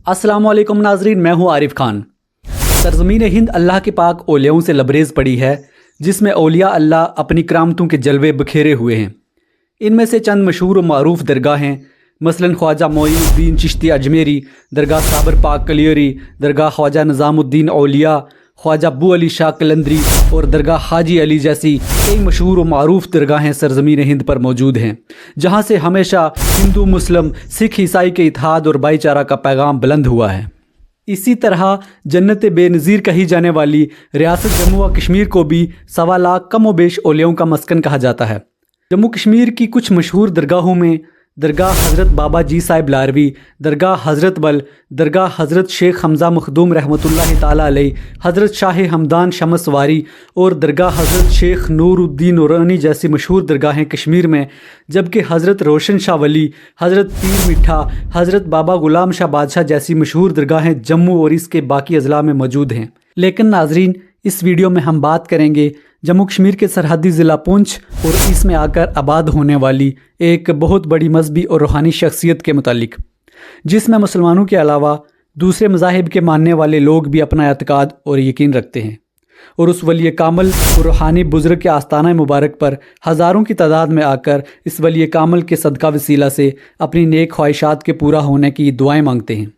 अस्सलाम वालेकुम नाजरीन, मैं हूं आरिफ खान। सरजमीन हिंद अल्लाह के पाक औलियाओं से लबरेज़ पड़ी है, जिसमें औलिया अल्लाह अपनी करामतों के जलवे बखेरे हुए हैं। इनमें से चंद मशहूर व मारूफ दरगाह हैं, मसलन ख्वाजा मोइनुद्दीन चिश्ती अजमेरी, दरगाह साबर पाक कलियरी, दरगाह ख्वाजा निज़ामुद्दीन औलिया, ख्वाजा अबू अली शाह कलंदरी और दरगाह हाजी अली जैसी कई मशहूर व मारूफ दरगाहें सरजमीन हिंद पर मौजूद हैं, जहाँ से हमेशा हिंदू मुस्लिम सिख ईसाई के इत्तेहाद और भाईचारा का पैगाम बुलंद हुआ है। इसी तरह जन्नत बेनज़ीर कही जाने वाली रियासत जम्मू व कश्मीर को भी 1.25 लाख कम व बेश औलियाओं का मस्कन कहा जाता है। जम्मू कश्मीर की कुछ मशहूर दरगाहों में दरगाह हज़रत बाबा जी साहिब लारवी, दरगाह हज़रत बल, दरगाह हज़रत शेख हमज़ा मखदूम रहमतुल्लाहि ताला अलैह, हज़रत शाह हमदान शमसवारी और दरगाह हज़रत शेख नूरुद्दीन नूरानी जैसी मशहूर दरगाहें कश्मीर में, जबकि हज़रत रोशन शाह वली, हज़रत पीर मिठा, हज़रत बाबा गुलाम शाह बादशाह जैसी मशहूर दरगाहें जम्मू और इसके बाकी अज़ला में मौजूद हैं। लेकिन नाजरीन, इस वीडियो में हम बात करेंगे जम्मू कश्मीर के सरहदी ज़िला पुंछ और इसमें आकर आबाद होने वाली एक बहुत बड़ी मजहबी और रूहानी शख्सियत के मुतालिक, जिसमें मुसलमानों के अलावा दूसरे मज़ाहिब के मानने वाले लोग भी अपना एतकाद और यकीन रखते हैं, और उस वली कामल और रूहानी बुज़ुर्ग के आस्ताना मुबारक पर हज़ारों की तादाद में आकर इस वली कामल के सदका वसीला से अपनी नेक ख्वाहिशात के पूरा होने की दुआएँ मांगते हैं।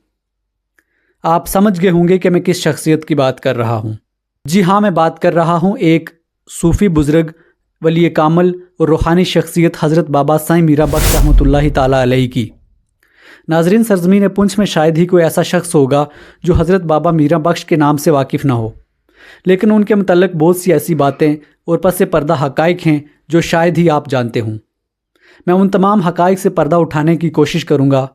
आप समझ गए होंगे कि मैं किस शख्सियत की बात कर रहा हूँ। जी हाँ, मैं बात कर रहा हूँ एक सूफ़ी बुज़ुर्ग वली कामल और रूहानी शख्सियत हज़रत बाबा साईं मीरा बख्श रहमतुल्लाहि ताला अलैह की। नाज़रीन, सरज़मीन पुंछ में शायद ही कोई ऐसा शख्स होगा जो हज़रत बाबा मीरा बख्श के नाम से वाकिफ़ ना हो, लेकिन उनके मतलब बहुत सी ऐसी बातें और पस पर्दा हक़ाइक़ हैं जो शायद ही आप जानते हों। मैं उन तमाम हक़ाइक़ से पर्दा उठाने की कोशिश करूँगा।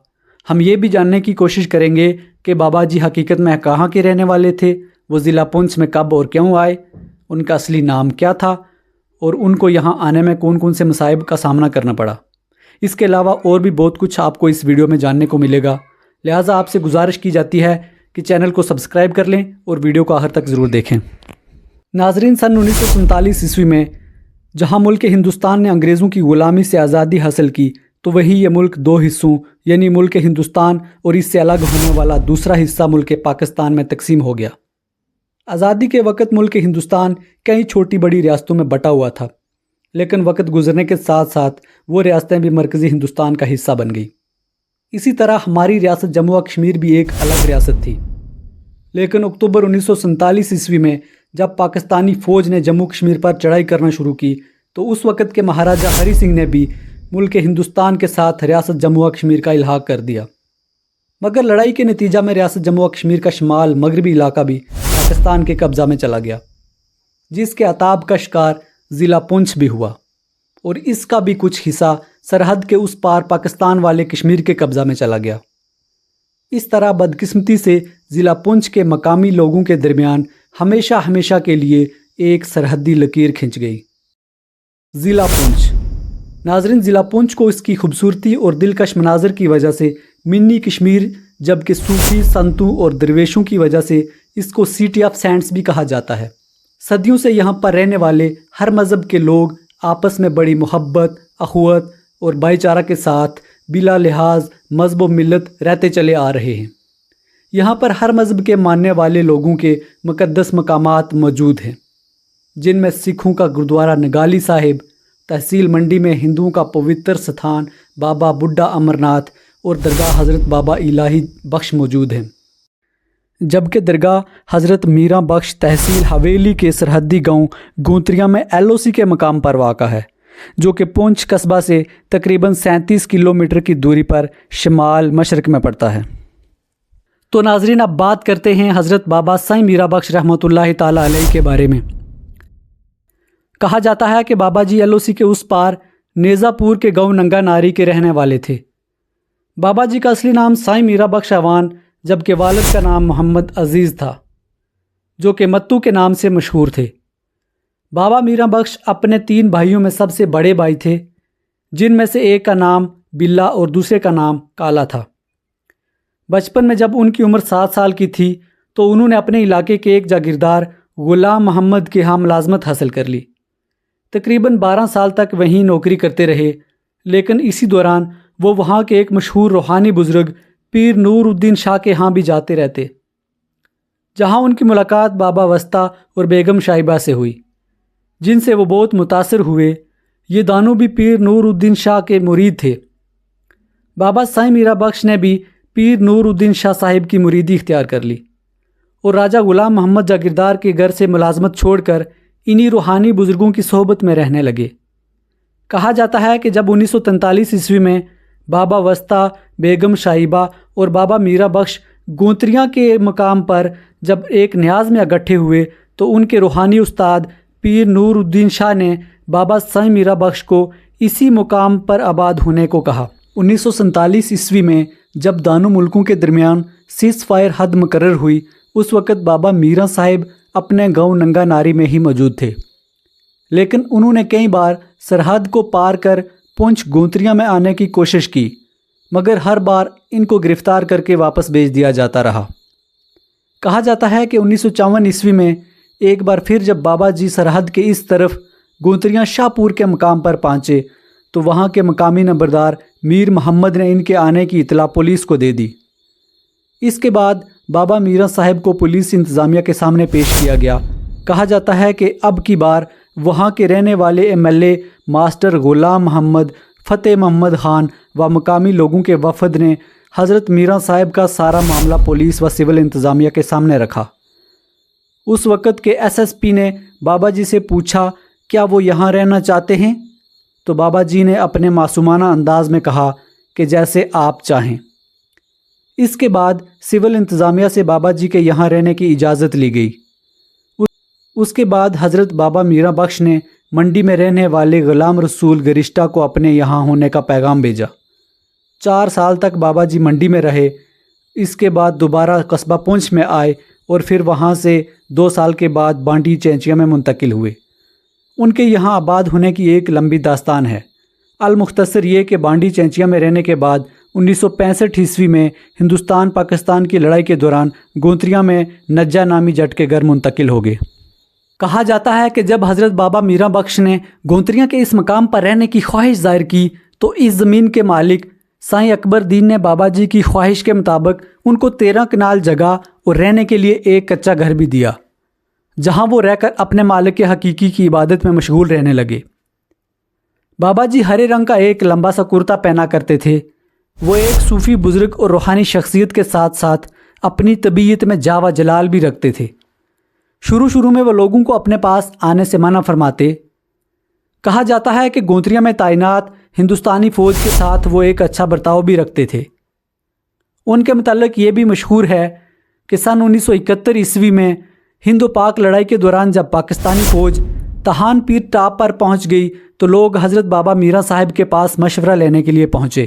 हम ये भी जानने की कोशिश करेंगे कि बाबा जी हकीकत में कहाँ के रहने वाले थे, वो ज़िला पुंछ में कब और क्यों आए, उनका असली नाम क्या था और उनको यहाँ आने में कौन कौन से मसाइब का सामना करना पड़ा। इसके अलावा और भी बहुत कुछ आपको इस वीडियो में जानने को मिलेगा। लिहाजा आपसे गुजारिश की जाती है कि चैनल को सब्सक्राइब कर लें और वीडियो को आखिर तक ज़रूर देखें। नाजरीन, सन 1947 ईस्वी में जहाँ मुल्क हिंदुस्तान ने अंग्रेज़ों की ग़ुलामी से आज़ादी हासिल की, तो वहीं ये मुल्क दो हिस्सों यानी मुल्क हिंदुस्तान और इससे अलग होने वाला दूसरा हिस्सा मुल्क पाकिस्तान में तकसीम हो गया। आज़ादी के वक़्त मुल्क हिंदुस्तान कई छोटी बड़ी रियासतों में बटा हुआ था, लेकिन वक़्त गुजरने के साथ साथ वो रियासतें भी मरकज़ी हिंदुस्तान का हिस्सा बन गई। इसी तरह हमारी रियासत जम्मू व कश्मीर भी एक अलग रियासत थी, लेकिन अक्टूबर 1947 ईस्वी में जब पाकिस्तानी फ़ौज ने जम्मू कश्मीर पर चढ़ाई करना शुरू की, तो उस वक़्त के महाराजा हरी सिंह ने भी मुल्क हिंदुस्तान के साथ रियासत जम्मू व कश्मीर का इल्हाक़ कर दिया। मगर लड़ाई के नतीजा में रियासत जम्मू व कश्मीर का शुमाल मगरबी इलाका भी पाकिस्तान के कब्ज़ा में चला गया, जिसके अताब का शिकार ज़िला पुंछ भी हुआ और इसका भी कुछ हिस्सा सरहद के उस पार पाकिस्तान वाले कश्मीर के कब्ज़ा में चला गया। इस तरह बदकिस्मती से ज़िला पुंछ के मकामी लोगों के दरमियान हमेशा हमेशा के लिए एक सरहदी लकीर खिंच गई। ज़िला पुंछ। नाज़रीन, ज़िला पुंछ को इसकी खूबसूरती और दिलकश मनाज़र की वजह से मिनी कश्मीर, जबकि सूफी संतों और दरवेशों की वजह से इसको सिटी ऑफ सेंट्स भी कहा जाता है। सदियों से यहाँ पर रहने वाले हर मज़हब के लोग आपस में बड़ी मोहब्बत, अखुवत और भाईचारा के साथ बिला लिहाज मज़हब व मिलत रहते चले आ रहे हैं। यहाँ पर हर मज़हब के मानने वाले लोगों के मुक़द्दस मकामात मौजूद हैं, जिनमें सिखों का गुरुद्वारा नगाली साहिब, तहसील मंडी में हिंदुओं का पवित्र स्थान बाबा बुड्ढा अमरनाथ और दरगाह हज़रत बाबा इलाही बख्श मौजूद हैं, जबकि दरगाह हज़रत मीरा बख्श तहसील हवेली के सरहदी गांव गोंतरिया में LOC के मकाम पर वाक़ा है, जो कि पुंछ कस्बा से तकरीबन 37 किलोमीटर की दूरी पर शिमाल मशरक़ में पड़ता है। तो नाजरीन, अब बात करते हैं हज़रत बाबा साईं मीरा बख्श रहमतुल्लाहि ताला अलैह के बारे में। कहा जाता है कि बाबा जी LOC के उस पार नेज़ापुर के गाँव नंगा नारी के रहने वाले थे। बाबा जी का असली नाम साईं मीरा बख्श अवान, जबकि वालिद का नाम मोहम्मद अज़ीज़ था, जो कि मत्तू के नाम से मशहूर थे। बाबा मीरा बख्श अपने 3 भाइयों में सबसे बड़े भाई थे, जिनमें से एक का नाम बिल्ला और दूसरे का नाम काला था। बचपन में जब उनकी उम्र 7 साल की थी, तो उन्होंने अपने इलाके के एक जागीरदार गुलाम मोहम्मद के यहाँ मुलाजमत हासिल कर ली। तकरीबन 12 साल तक वहीं नौकरी करते रहे, लेकिन इसी दौरान वो वहाँ के एक मशहूर रूहानी बुज़ुर्ग پیر نور الدین شاہ کے ہاں بھی جاتے رہتے، جہاں ان کی ملاقات بابا وسطیٰ اور بیگم شائبہ سے ہوئی، جن سے وہ بہت متاثر ہوئے۔ یہ دونوں بھی پیر نور الدین شاہ کے مرید تھے۔ بابا سائیں میرا بخش نے بھی پیر نور الدین شاہ صاحب کی مریدی اختیار کر لی اور راجہ غلام محمد جاگیردار کے گھر سے ملازمت چھوڑ کر انہی روحانی بزرگوں کی صحبت میں رہنے لگے۔ کہا جاتا ہے کہ جب 1943 عیسوی میں بابا وسطیٰ، بیگم شائبہ اور بابا میرا بخش گونتریاں کے مقام پر جب ایک نیاز میں اکٹھے ہوئے تو ان کے روحانی استاد پیر نور الدین شاہ نے بابا سائیں میرا بخش کو اسی مقام پر آباد ہونے کو کہا۔ 1947 عیسوی میں جب دونوں ملکوں کے درمیان سیز فائر حد مقرر ہوئی، اس وقت بابا میرا صاحب اپنے گاؤں ننگا ناری میں ہی موجود تھے، لیکن انہوں نے کئی بار سرحد کو پار کر پونچھ گونتریاں میں آنے کی کوشش کی، مگر ہر بار ان کو گرفتار کر کے واپس بھیج دیا جاتا رہا۔ کہا جاتا ہے کہ 1954 عیسوی میں ایک بار پھر جب بابا جی سرحد کے اس طرف گونتریاں شاہ پور کے مقام پر پہنچے تو وہاں کے مقامی نمبردار میر محمد نے ان کے آنے کی اطلاع پولیس کو دے دی۔ اس کے بعد بابا میرا صاحب کو پولیس انتظامیہ کے سامنے پیش کیا گیا۔ کہا جاتا ہے کہ اب کی بار وہاں کے رہنے والے MLA ماسٹر غلام محمد، فتح محمد خان و مقامی لوگوں کے وفد نے حضرت میرا صاحب کا سارا معاملہ پولیس و سول انتظامیہ کے سامنے رکھا۔ اس وقت کے SSP نے بابا جی سے پوچھا کیا وہ یہاں رہنا چاہتے ہیں؟ تو بابا جی نے اپنے معصومانہ انداز میں کہا کہ جیسے آپ چاہیں۔ اس کے بعد سول انتظامیہ سے بابا جی کے یہاں رہنے کی اجازت لی گئی۔ اس کے بعد حضرت بابا میرا بخش نے منڈی میں رہنے والے غلام رسول گرشتہ کو اپنے یہاں ہونے کا پیغام بھیجا۔ 4 سال تک بابا جی منڈی میں رہے۔ اس کے بعد دوبارہ قصبہ پونچھ میں آئے اور پھر وہاں سے 2 سال کے بعد بانڈی چینچیا میں منتقل ہوئے۔ ان کے یہاں آباد ہونے کی ایک لمبی داستان ہے۔ المختصر یہ کہ بانڈی چینچیا میں رہنے کے بعد 1965 عیسوی میں ہندوستان پاکستان کی لڑائی کے دوران گونتریاں میں نجا نامی جٹ کے گھر منتقل ہو گئے۔ کہا جاتا ہے کہ جب حضرت بابا میرا بخش نے گونتریاں کے اس مقام پر رہنے کی خواہش ظاہر کی تو اس زمین کے مالک سائیں اکبر دین نے بابا جی کی خواہش کے مطابق ان کو 13 کنال جگہ اور رہنے کے لیے ایک کچا گھر بھی دیا، جہاں وہ رہ کر اپنے مالک حقیقی کی عبادت میں مشغول رہنے لگے۔ بابا جی ہرے رنگ کا ایک لمبا سا کرتا پہنا کرتے تھے۔ وہ ایک صوفی بزرگ اور روحانی شخصیت کے ساتھ ساتھ اپنی طبیعت میں جا و جلال بھی رکھتے تھے۔ شروع میں وہ لوگوں کو اپنے پاس آنے سے منع فرماتے۔ کہا جاتا ہے کہ گونتریاں میں تعینات ہندوستانی فوج کے ساتھ وہ ایک اچھا برتاؤ بھی رکھتے تھے۔ ان کے متعلق یہ بھی مشہور ہے کہ سن 1971 عیسوی میں ہند و پاک لڑائی کے دوران جب پاکستانی فوج تہان پیر ٹاپ پر پہنچ گئی تو لوگ حضرت بابا میرا صاحب کے پاس مشورہ لینے کے لیے پہنچے۔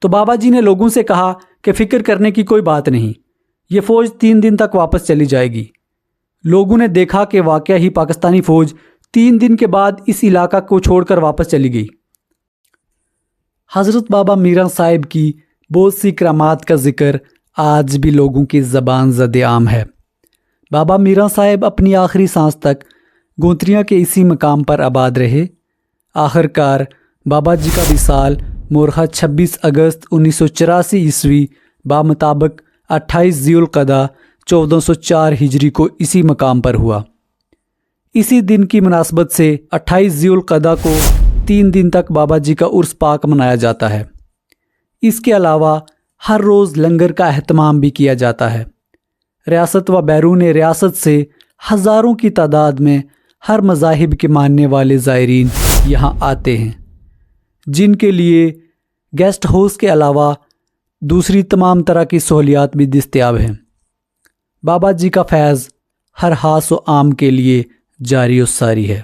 تو بابا جی نے لوگوں سے کہا کہ فکر کرنے کی کوئی بات نہیں، یہ فوج 3 دن تک واپس چلی جائے گی۔ لوگوں نے دیکھا کہ واقعہ ہی پاکستانی فوج 3 دن کے بعد اس علاقہ کو چھوڑ کر واپس چلی گئی۔ حضرت بابا میرا صاحب کی بہت سی کرامات کا ذکر آج بھی لوگوں کی زبان زد عام ہے۔ بابا میرا صاحب اپنی آخری سانس تک گونتریاں کے اسی مقام پر آباد رہے۔ آخر کار بابا جی کا وصال مورخہ 26 اگست 1984 عیسوی بمطابق 28 ذی القعدہ 1404 ہجری کو اسی مقام پر ہوا۔ اسی دن کی مناسبت سے 28 ذی القعدہ کو 3 دن تک بابا جی کا عرس پاک منایا جاتا ہے۔ اس کے علاوہ ہر روز لنگر کا اہتمام بھی کیا جاتا ہے۔ ریاست و بیرون ریاست سے ہزاروں کی تعداد میں ہر مذاہب کے ماننے والے زائرین یہاں آتے ہیں، جن کے لیے گیسٹ ہاؤس کے علاوہ دوسری تمام طرح کی سہولیات بھی دستیاب ہیں۔ بابا جی کا فیض ہر خاص و عام کے لیے جاری و ساری ہے۔